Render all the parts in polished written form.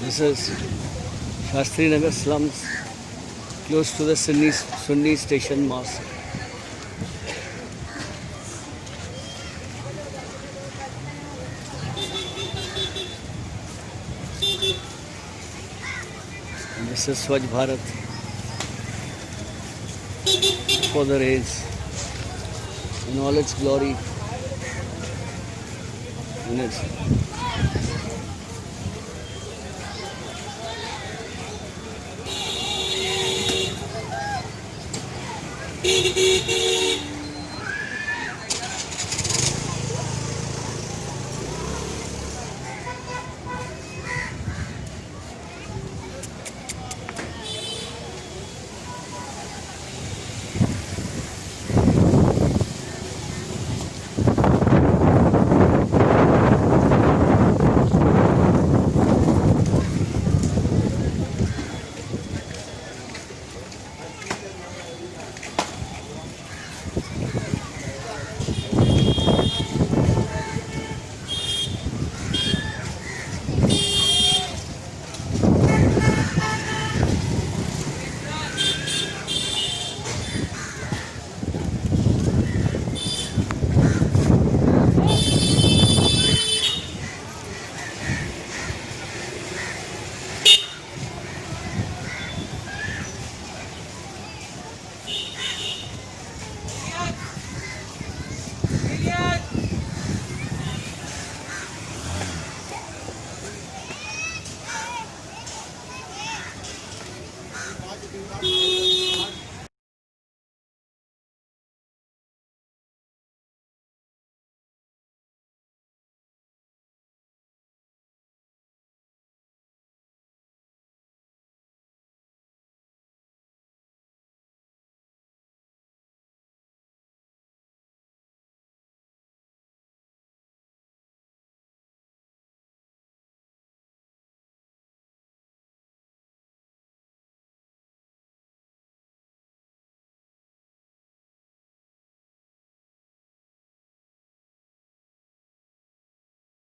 This is Shastri Nagar slums close to the Sunni Station Mosque. And this is Swachh Bharat for the rains in all its glory. And it's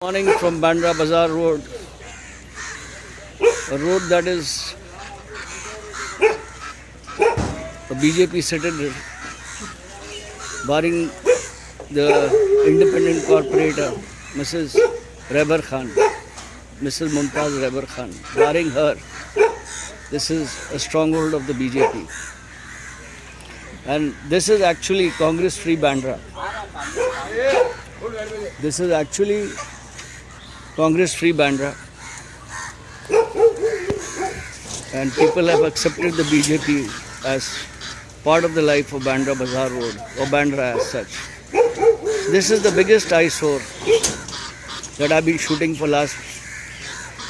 morning from Bandra Bazaar Road, a road that is a BJP citadel, barring the independent corporator, Mrs. Reber Khan, Mrs. Mumtaz Reber Khan. Barring her, this is a stronghold of the BJP. And this is actually Congress-free Bandra. This is actually Congress-free Bandra, and people have accepted the BJP as part of the life of Bandra Bazaar Road, or Bandra as such. This is the biggest eyesore that I've been shooting for last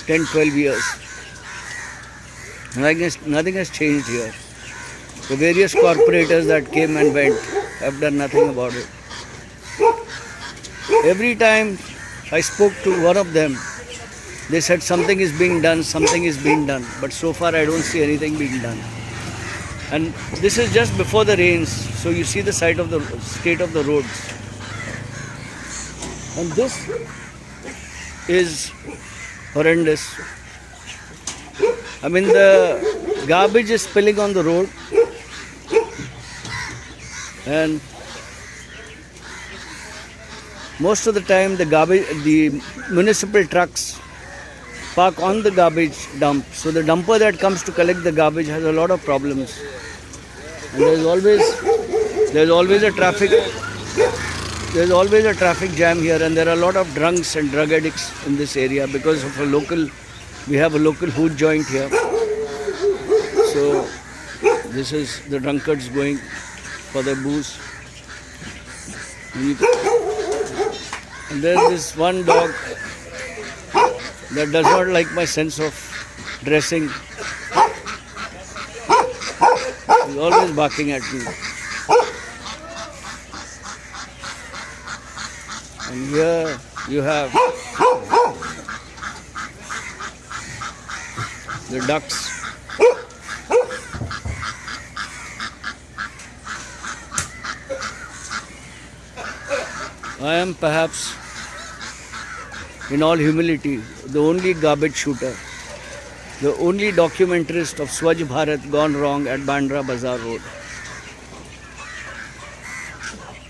10-12 years. Nothing has changed here. The various corporators that came and went have done nothing about it. Every time I spoke to one of them, they said something is being done, but so far I don't see anything being done. And this is just before the rains, so you see the state of the roads. And this is horrendous. I mean, the garbage is spilling on the road, and most of the time the municipal trucks park on the garbage dump. So the dumper that comes to collect the garbage has a lot of problems. And there's always a traffic jam here, and there are a lot of drunks and drug addicts in this area because of we have a local hood joint here. So this is the drunkards going for their booze. And there's this one dog that does not like my sense of dressing. He's always barking at me. And here you have the ducks. I am perhaps, in all humility, the only garbage shooter the only documentarist of Swachh Bharat gone wrong at Bandra Bazaar Road.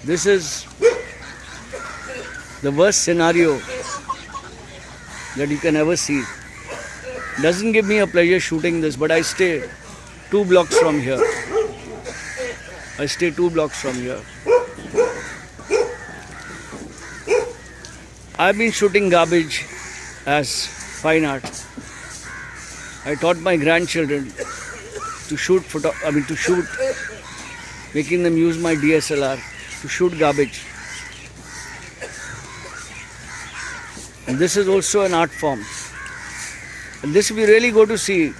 This is the worst scenario that you can ever see. Doesn't give me a pleasure shooting this, but I stay 2 blocks from here. I stay 2 blocks from here. I've been shooting garbage as fine art. I taught my grandchildren to shoot, making them use my DSLR to shoot garbage. And this is also an art form. And this we really go to see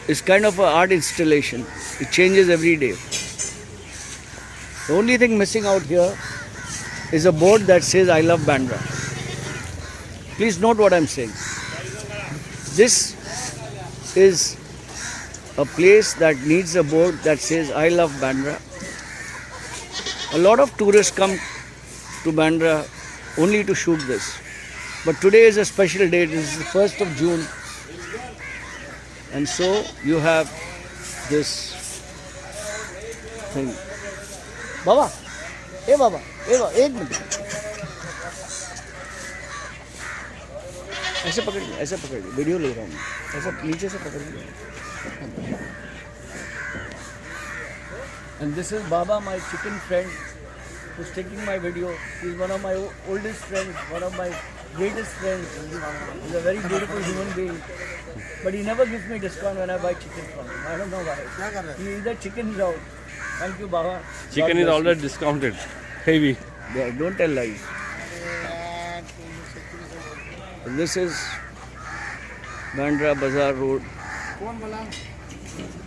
is kind of an art installation. It changes every day. The only thing missing out here is a board that says I love Bandra. Please note what I'm saying. This is a place that needs a board that says I love Bandra. A lot of tourists come to Bandra only to shoot this. But today is a special day. This is the 1st of June. And so you have this thing. Baba, hey Baba, एक minute. ऐसे पकड़ लीजिए, video ले रहा हूँ मैं. ऐसा नीचे से पकड़ लीजिए. And this is Baba, my chicken friend, who's taking my video. He's one of my oldest friends, one of my greatest friends. He's a very beautiful human being. But he never gives me discount when I buy chicken from him. I don't know why. He either chicken is out. Thank you, Baba. Chicken is already discounted. Heavy. Yeah, don't tell lies. This is Bandra Bazaar Road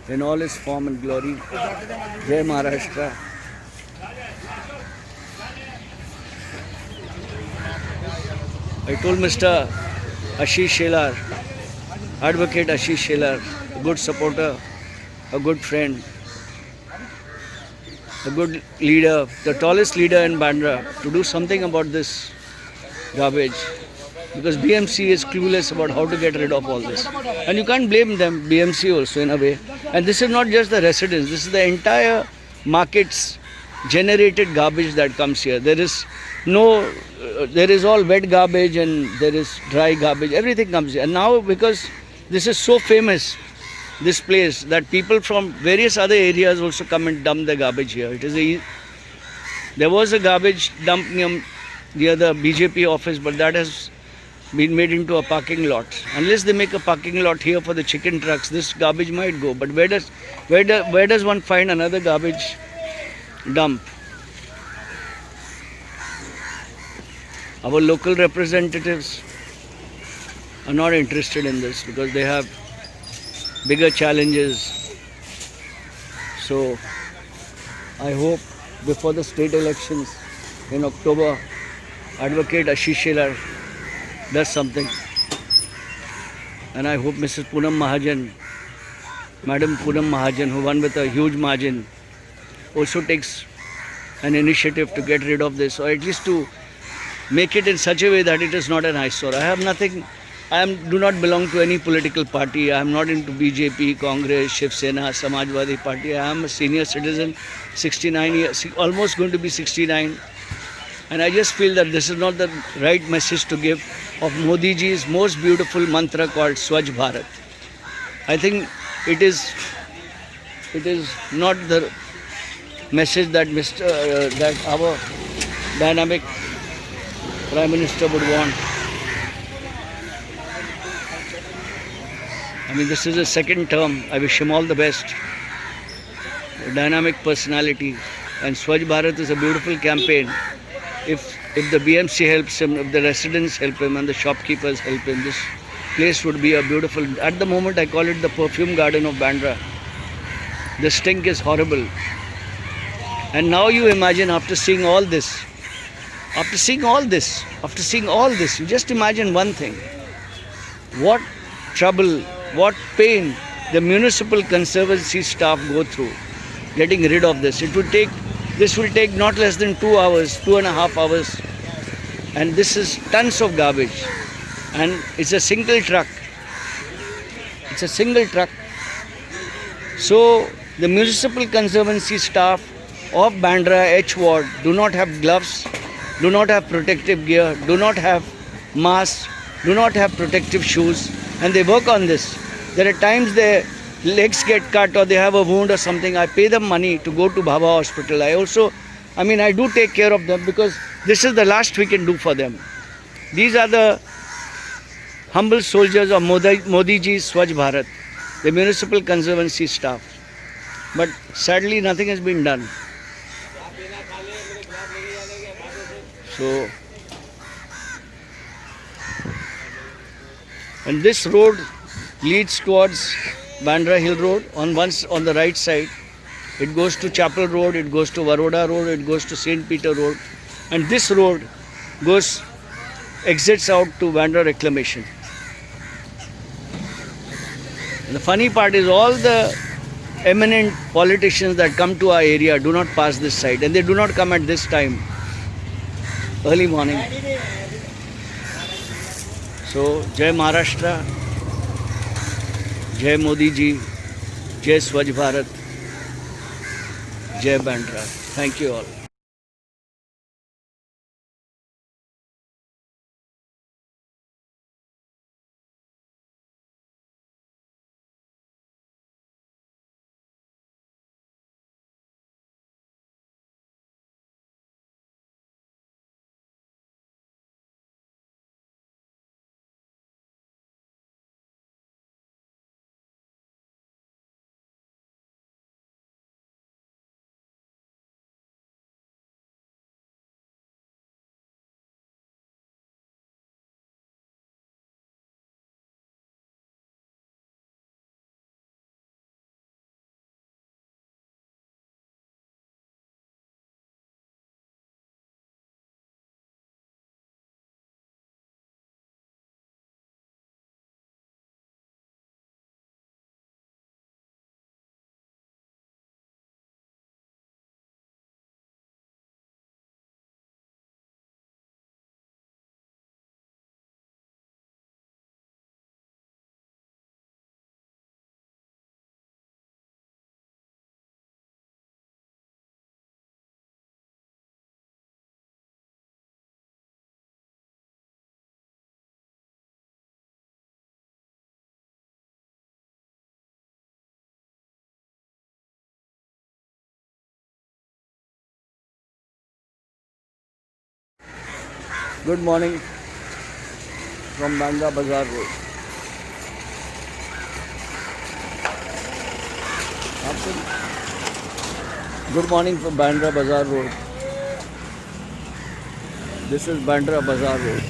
in all its form and glory. Jai Maharashtra. I told Mr. Ashish Shelar, Advocate Ashish Shelar, a good supporter, a good friend, a good leader, the tallest leader in Bandra, to do something about this garbage. Because BMC is clueless about how to get rid of all this. And you can't blame them, BMC also in a way. And this is not just the residents, this is the entire market's generated garbage that comes here. There is all wet garbage and there is dry garbage, everything comes here. And now because this is so famous, this place, that people from various other areas also come and dump the garbage here. There was a garbage dump near the BJP office, but that has been made into a parking lot. Unless they make a parking lot here for the chicken trucks, this garbage might go. But where does one find another garbage dump? Our local representatives are not interested in this because they have bigger challenges. So I hope before the state elections in October, Advocate Ashish Shelar does something. And I hope Mrs. Poonam Mahajan, Madam Poonam Mahajan, who won with a huge margin, also takes an initiative to get rid of this, or at least to make it in such a way that it is not an eyesore. Do not belong to any political party. I am not into BJP, Congress, Shiv Sena, Samajwadi Party. I am a senior citizen, 69 years, almost going to be 69. And I just feel that this is not the right message to give of Modi ji's most beautiful mantra called Swachh Bharat. I think it is not the message that that our dynamic Prime Minister would want. I mean, this is his second term. I wish him all the best. A dynamic personality. And Swachh Bharat is a beautiful campaign. If the BMC helps him, if the residents help him and the shopkeepers help him, this place would be a beautiful... At the moment, I call it the perfume garden of Bandra. The stink is horrible. And now you imagine, after seeing all this, you just imagine one thing. What trouble, what pain the municipal conservancy staff go through getting rid of this. This will take not less than 2 hours, 2.5 hours. And this is tons of garbage. and it's a single truck. It's a single truck. So the municipal conservancy staff of Bandra H ward do not have gloves, do not have protective gear, do not have masks, do not have protective shoes, and they work on this. There are times their legs get cut or they have a wound or something. I pay them money to go to Bhabha Hospital. I do take care of them because this is the last we can do for them. These are the humble soldiers of Modi ji's Swachh Bharat, the municipal conservancy staff. But sadly, nothing has been done. So, and this road leads towards Bandra Hill Road. On the right side, it goes to Chapel Road, it goes to Varoda Road, it goes to St. Peter Road, and this road exits out to Bandra Reclamation. And the funny part is all the eminent politicians that come to our area do not pass this side, and they do not come at this time, early morning. So, Jai Maharashtra, Jai Modi ji, Jai Swachh Bharat, Jai Bandra. Thank you all. Good morning from Bandra Bazaar Road. Good morning from Bandra Bazaar Road. This is Bandra Bazaar Road.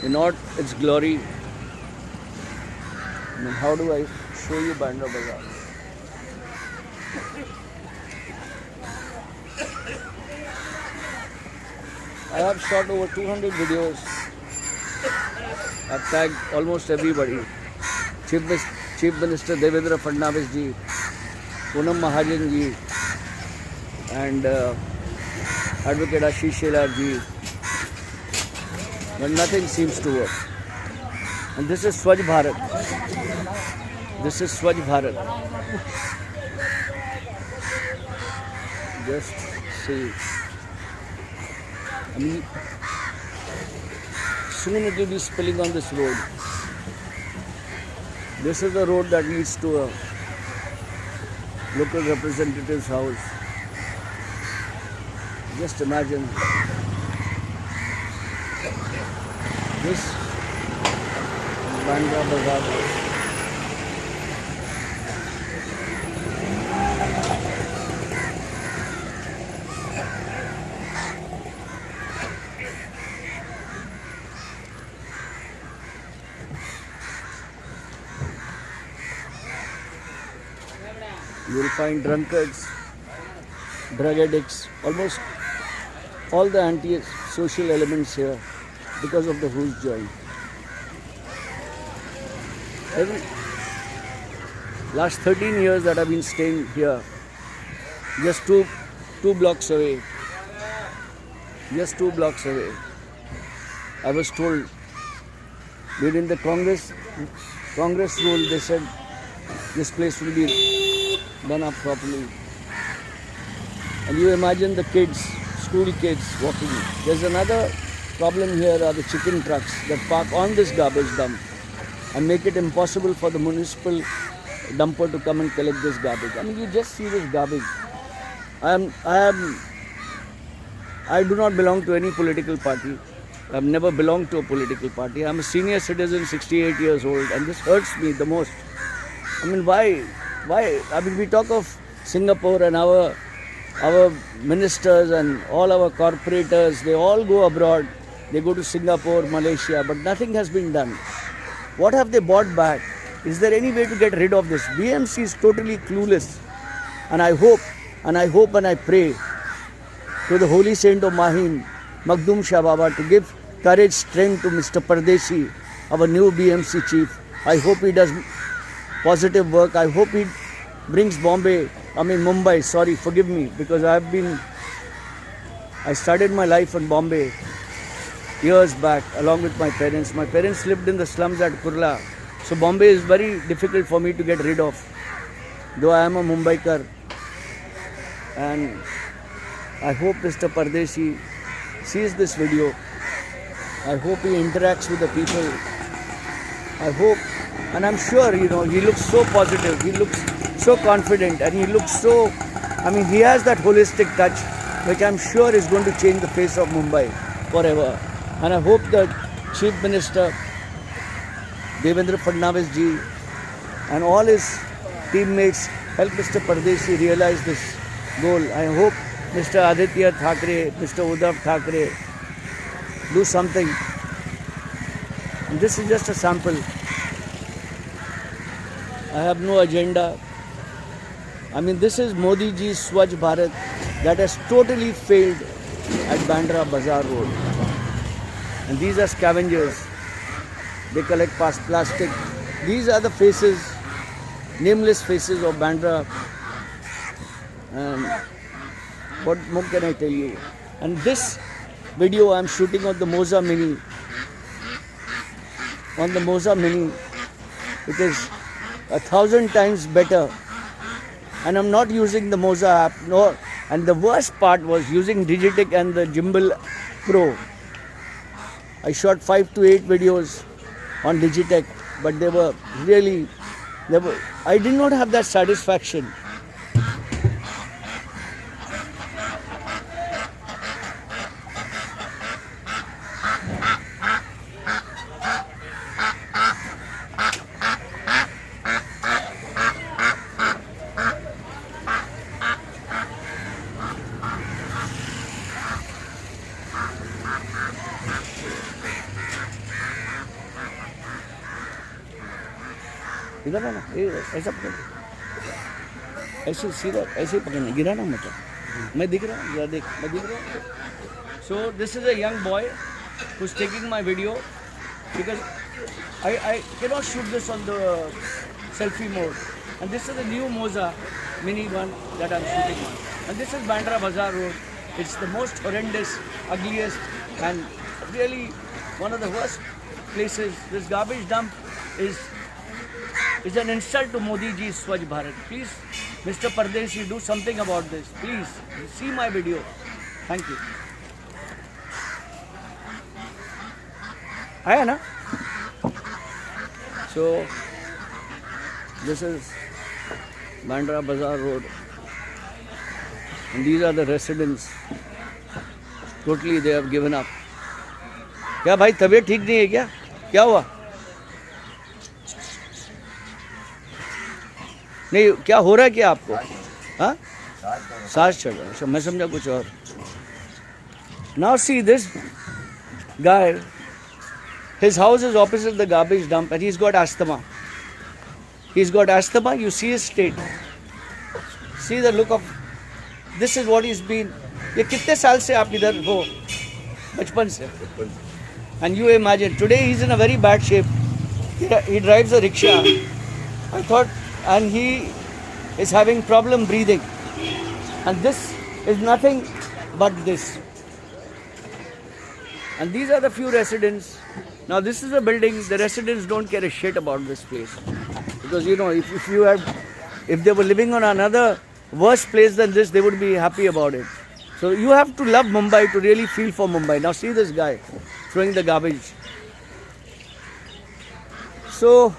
In all its glory, how do I show you Bandra Bazaar? I have shot over 200 videos. I've tagged almost everybody. Chief Minister Devendra Fadnavis ji, Poonam Mahajan ji, and Advocate Ashish Shelar ji. But nothing seems to work. And this is Swachh Bharat. This is Swachh Bharat. Just see. Soon it will be spilling on this road. This is the road that leads to a local representative's house. Just imagine this Bandra Bazaar Road. You will find drunkards, drug addicts, almost all the anti-social elements here because of the who's joint. Last 13 years that I've been staying here, just two blocks away, I was told during the Congress rule, they said this place will be done up properly. And you imagine the kids, school kids walking. There's another problem here are the chicken trucks that park on this garbage dump and make it impossible for the municipal dumper to come and collect this garbage. I mean, you just see this garbage. I do not belong to any political party. I've never belonged to a political party. I'm a senior citizen, 68 years old, and this hurts me the most. I mean, why? I mean, we talk of Singapore and our ministers and all our corporators, they all go abroad. They go to Singapore, Malaysia, but nothing has been done. What have they bought back? Is there any way to get rid of this? BMC is totally clueless. And I hope and I pray to the Holy Saint of Mahim, Makhdoom Shah Baba, to give courage, strength to Mr. Pardeshi, our new BMC chief. I hope he does positive work. I hope he brings Mumbai, sorry, forgive me, because I started my life in Bombay years back along with my parents. My parents lived in the slums at Kurla. So Bombay is very difficult for me to get rid of, though I am a Mumbaikar. And I hope Mr. Pardeshi sees this video. I hope he interacts with the people. I hope, and I'm sure, he looks so positive, he looks so confident, and he looks so, he has that holistic touch, which I'm sure is going to change the face of Mumbai forever. And I hope the Chief Minister, Devendra Fadnavis ji, and all his teammates help Mr. Pardeshi realize this goal. I hope Mr. Aditya Thackeray, Mr. Uddhav Thackeray do something. And this is just a sample. I have no agenda. This is Modi ji's Swachh Bharat that has totally failed at Bandra Bazaar Road. And these are scavengers. They collect plastic. These are the faces, nameless faces of Bandra. And what more can I tell you? And this video I'm shooting on the Moza Mini. On the Moza Mini, it is 1,000 times better. And I'm not using the Moza app. No. And the worst part was using Digitech and the Gimbal Pro. I shot 5 to 8 videos on Digitech, but I did not have that satisfaction. इधर है ना, ऐसा पकड़, ऐसे सीधा ऐसे ही पकड़ना, गिराना मत. मैं दिख रहा हूँ, देख, मैं दिख रहा हूँ. So this is a young boy who's taking my video because I cannot shoot this on the selfie mode. And this is the new Moza Mini one that I'm shooting on. And this is Bandra Bazaar Road. It's the most horrendous, ugliest, and really one of the worst places. This garbage dump is an insult to Modi ji's Swachh Bharat. Please, Mr. Pardeshi, do something about this. Please, see my video. Thank you. Aaya na? So, this is Bandra Bazaar Road. And these are the residents. Totally they have given up. क्या भाई तबीयत ठीक नहीं है क्या? क्या हुआ? नहीं, क्या हो रहा है क्या आपको? हाँ? सांस चढ़ रहा है. मैं समझा कुछ और. Now see this guy. His house is opposite the garbage dump and he's got asthma. He's got asthma. You see his state. See the look of. This is what he's been. ये कितने साल से आप इधर हो? बचपन से. And you imagine today he's in a very bad shape. He drives a rickshaw. I thought. And he is having problem breathing, and this is nothing but this. And these are the few residents. Now this is a building, the residents don't care a shit about this place. Because you know, if they were living on another worse place than this, they would be happy about it. So you have to love Mumbai to really feel for Mumbai. Now see this guy throwing the garbage. So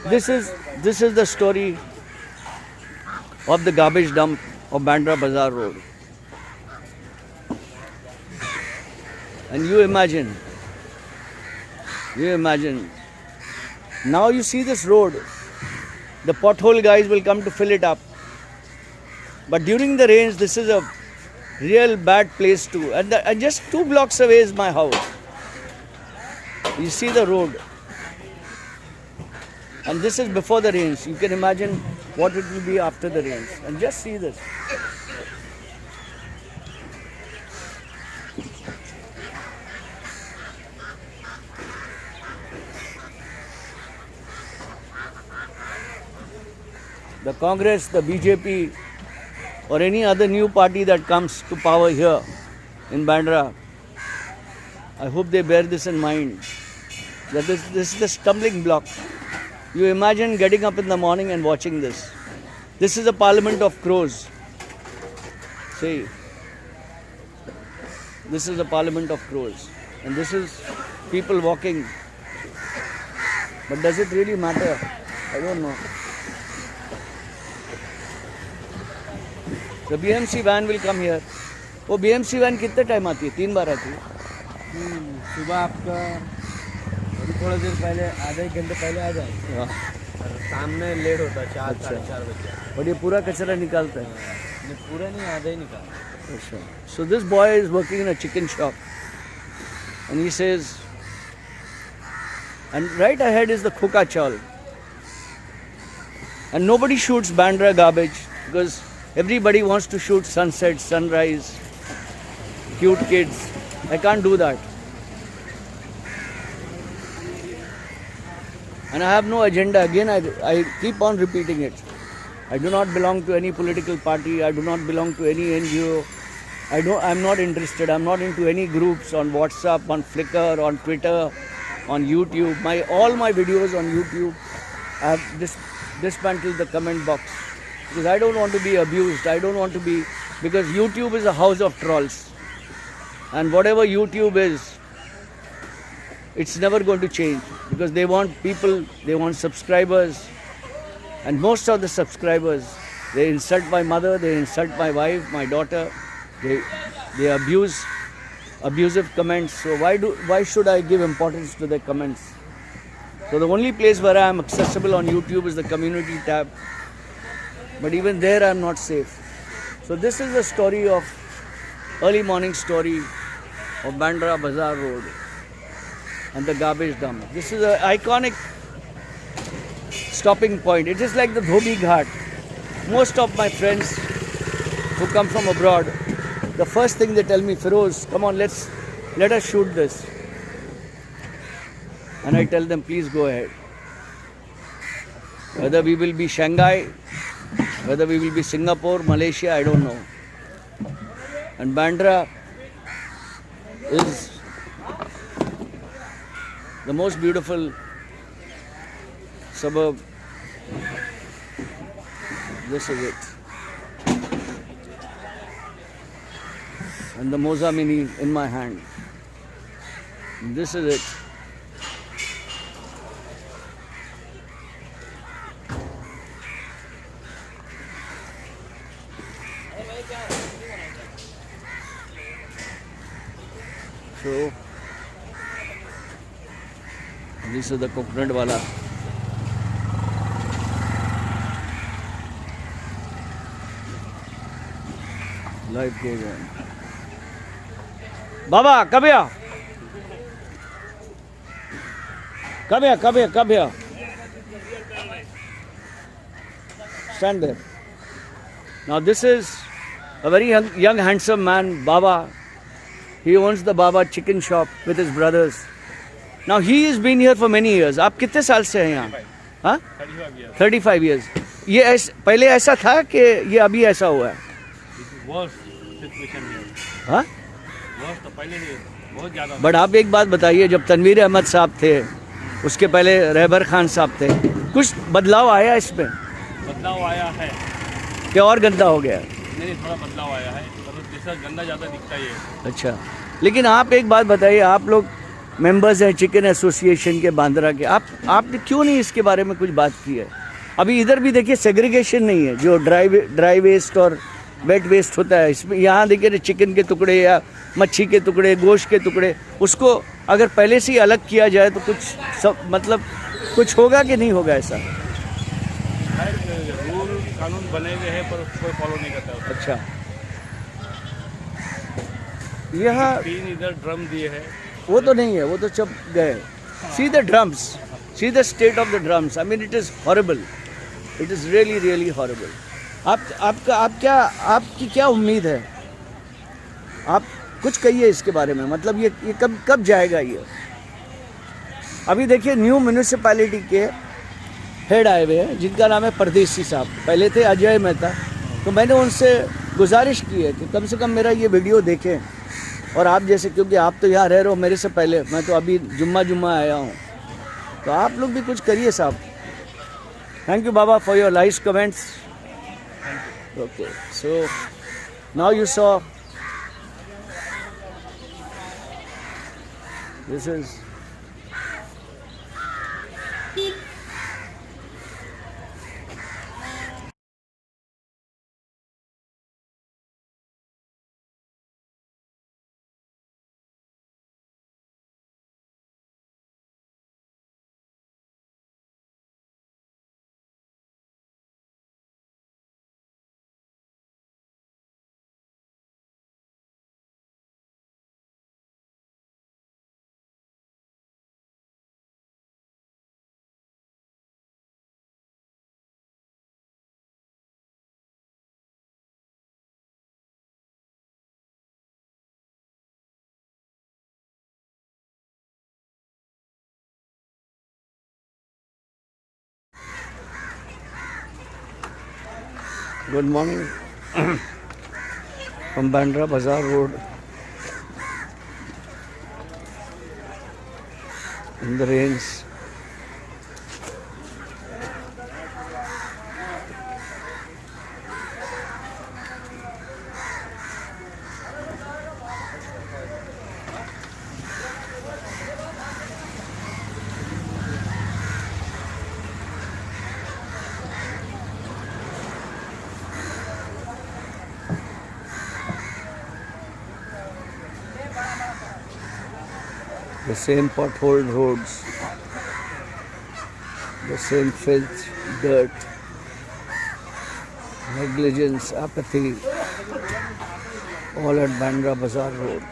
this is the story of the garbage dump of Bandra Bazaar Road. And you imagine, now you see this road, the pothole guys will come to fill it up. But during the rains, this is a real bad place too. And just 2 blocks away is my house. You see the road. And this is before the rains. You can imagine what it will be after the rains. And just see this. The Congress, the BJP, or any other new party that comes to power here in Bandra, I hope they bear this in mind. That this is the stumbling block. You imagine getting up in the morning and watching this. This is a parliament of crows. See, this is a parliament of crows. And this is people walking. But does it really matter? I don't know. The BMC van will come here. वो BMC van कितने time आती है? 3 बार आती है. सुबह आपका अभी थोड़ा देर पहले आधा 1 घंटे पहले आ जाए. शाम में लेट होता है 4 साढ़े 4 बजे. और ये पूरा कचरा निकालता है. पूरा नहीं, आधा ही निकालता. अच्छा. So this boy is working in a chicken shop, and he says, and right ahead is the Khoka Chawl, and nobody shoots Bandra garbage because everybody wants to shoot sunset, sunrise, cute kids. I can't do that. And I have no agenda. Again, I keep on repeating it. I do not belong to any political party. I do not belong to any NGO. I'm not interested. I'm not into any groups on WhatsApp, on Flickr, on Twitter, on YouTube. All my videos on YouTube, I have dismantled the comment box. Because I don't want to be abused. I don't want to be... Because YouTube is a house of trolls. And whatever YouTube is, it's never going to change. Because they want people, they want subscribers. And most of the subscribers, they insult my mother, they insult my wife, my daughter. They abuse, abusive comments. So why should I give importance to their comments? So the only place where I am accessible on YouTube is the community tab. But even there I am not safe. So this is the story of, early morning story of Bandra Bazaar Road and the garbage dump. This is an iconic stopping point. It is like the Dhobi Ghat. Most of my friends who come from abroad, the first thing they tell me, Feroz, come on, let us shoot this. And I tell them, please go ahead. Whether we will be Shanghai, whether we will be Singapore, Malaysia, I don't know. And Bandra is the most beautiful suburb. This is it. And the Moza Mini in my hand. And this is it. So, this is the coconut wala. Life goes on. Baba, come here. Come here. Stand there. Now this is a very young handsome man, Baba. He owns the Baba chicken shop with his brothers. Now he has been here for many years. आप कितने साल से हैं यहाँ? हाँ? 35 years. ये पहले ऐसा था कि ये अभी ऐसा हुआ है? Worse situation here. हाँ? बहुत पहले नहीं, बहुत ज़्यादा। बट आप एक बात बताइए, जब तनवीर अहमद साहब थे, उसके पहले रहबर खान साहब थे, कुछ बदलाव आया इसमें? बदलाव आया है। क्या और गंदा हो गया? नहीं, थोड़ा बदलाव आया है, मतलब जैसा गंदा ज़्यादा दिखता ही है। अच्छा, लेकिन आप एक बात बताइए, आप लोग मेंबर्स हैं चिकन एसोसिएशन के बांद्रा के, आपने क्यों नहीं इसके बारे में कुछ बात की है? अभी इधर भी देखिए सेग्रीगेशन नहीं है, जो ड्राई वेस्ट और वेट वेस्ट होता है इसमें। यहाँ देखिए चिकन के टुकड़े या मच्छी के टुकड़े, गोश्त के टुकड़े, उसको अगर पहले से ही अलग किया जाए तो कुछ सब मतलब कुछ होगा कि नहीं होगा ऐसा? रूल कानून बने हुए हैं पर उसको फॉलो नहीं करता है। अच्छा, यहाँ 3 इधर ड्रम दिए हैं। वो तो नहीं है, वो तो चुप गए। See the drums, see the state of the drums, I mean it is horrible, it is really really horrible. आपकी क्या उम्मीद है? आप कुछ कहिए इसके बारे में, मतलब ये कब जाएगा ये? अभी देखिए न्यू म्यूनिसिपैलिटी के हेड आए हुए हैं जिनका नाम है परदेसी साहब, पहले थे अजय मेहता। तो मैंने उनसे गुजारिश की है कि कम से कम मेरा ये वीडियो देखें, और आप जैसे, क्योंकि आप तो यहाँ रह रहे हो मेरे से पहले, मैं तो अभी जुम्मा आया हूँ, तो आप लोग भी कुछ करिए साहब। Thank you Baba for your nice comments. Okay, so now you saw this is Good morning from Bandra Bazaar Road in the rains. The same potholed roads, the same filth, dirt, negligence, apathy, all at Bandra Bazaar Road.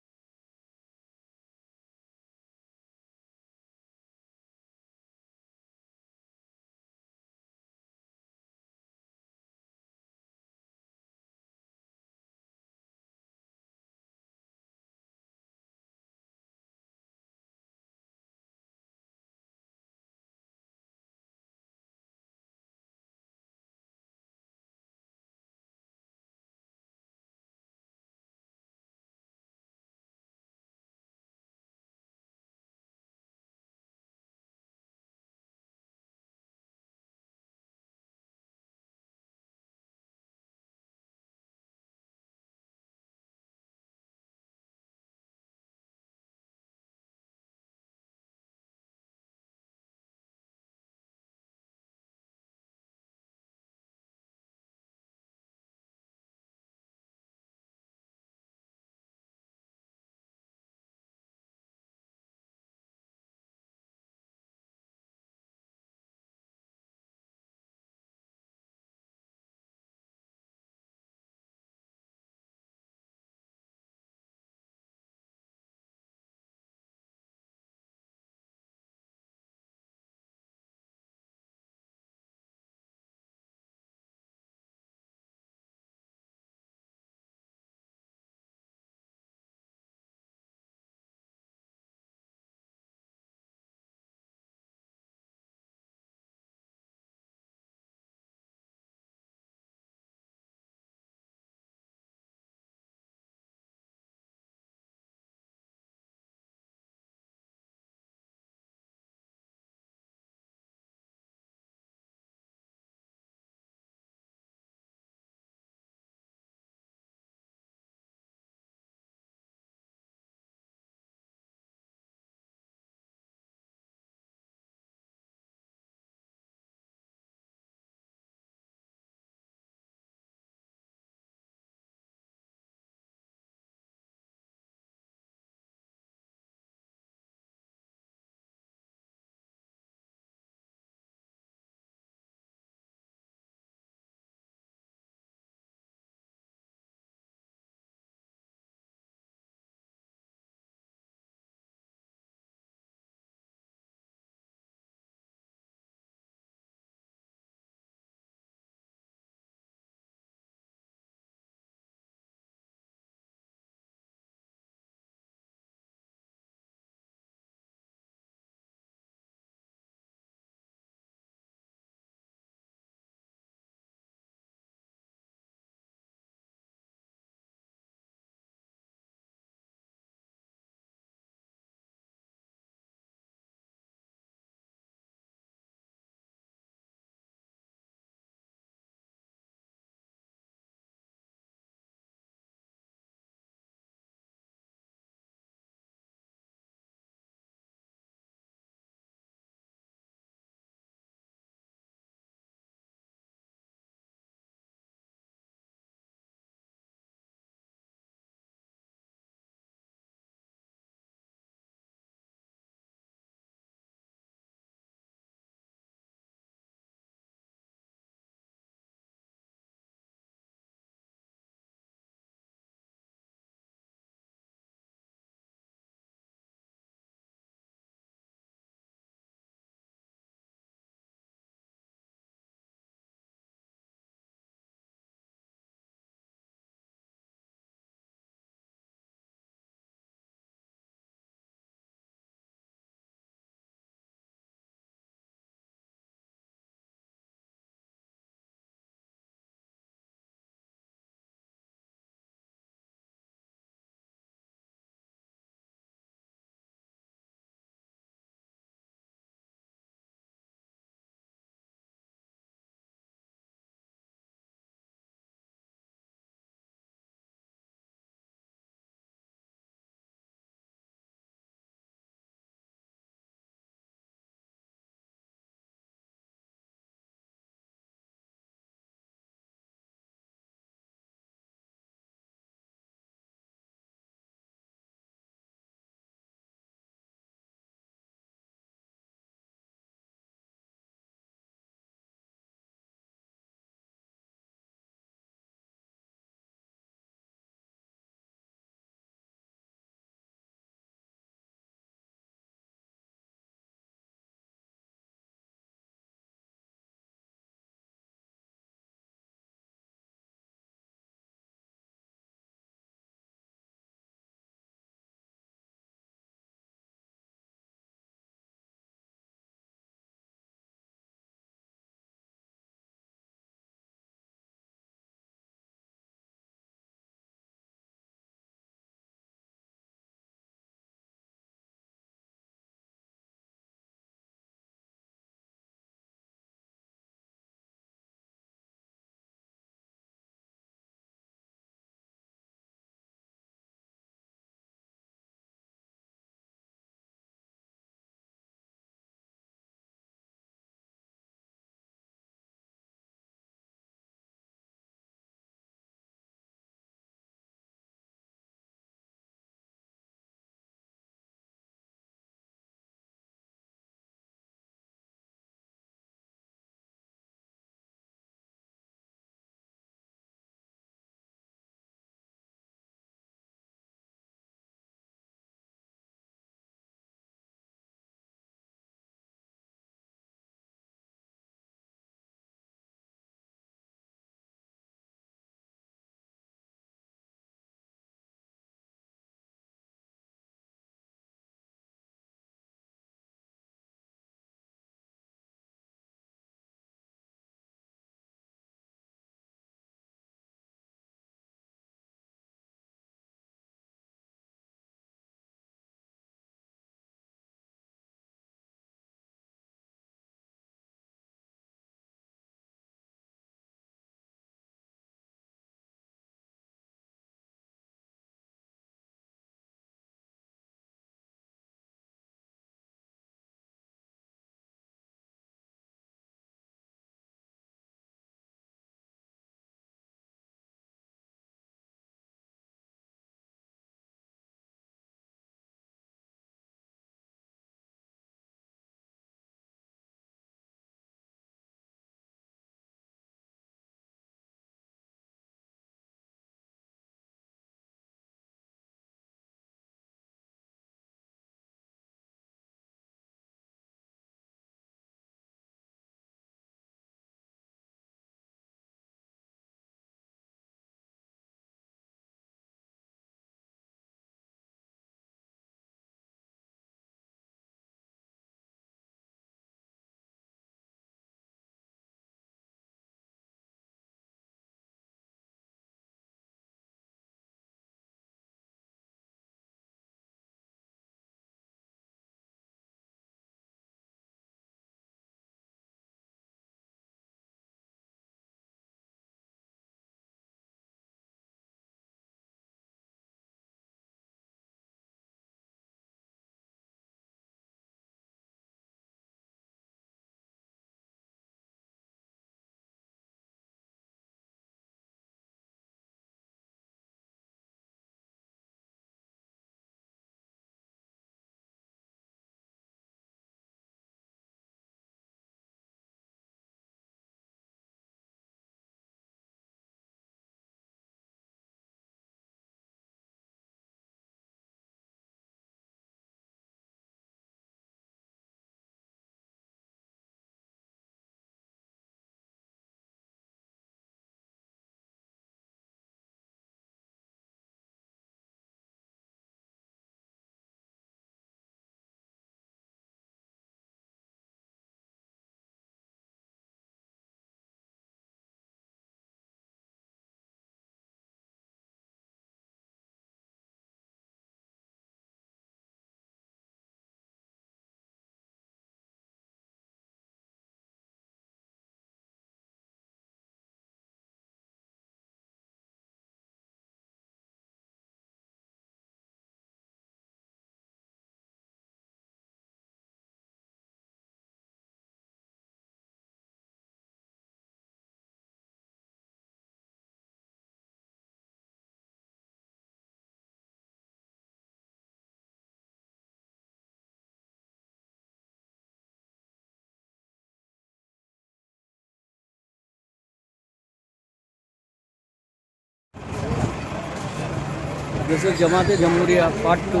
This is Jamaat-e Jamhuriya Part 2.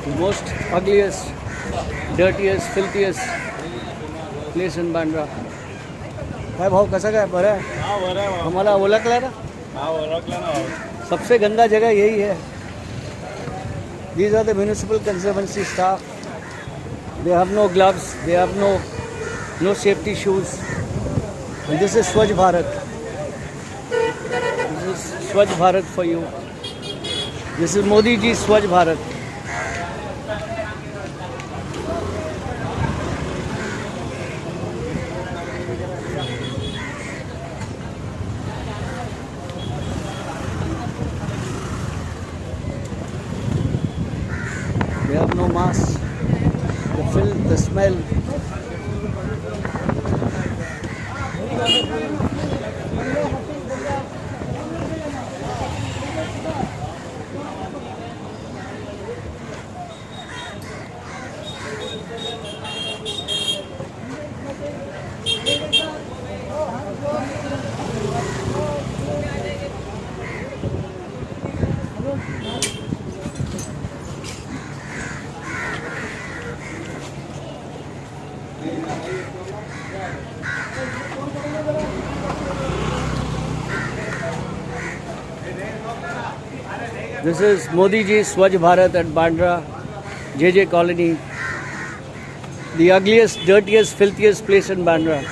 The most ugliest, dirtiest, filthiest place in Bandra. काय भाऊ कसा काय बरं आहे हाँ बरं आहे आम्हाला ओळखलं ना हाँ ओळखलं ना सबसे गंदा जगह यही है These are the municipal conservancy staff. They have no gloves, they have no safety shoes. And this is Swachh Bharat. This is Swachh Bharat for you. This is Modi ji Swachh Bharat. They have no mask. The filth, the smell. This is Modi ji Swachh Bharat at Bandra, JJ Colony, the ugliest, dirtiest, filthiest place in Bandra.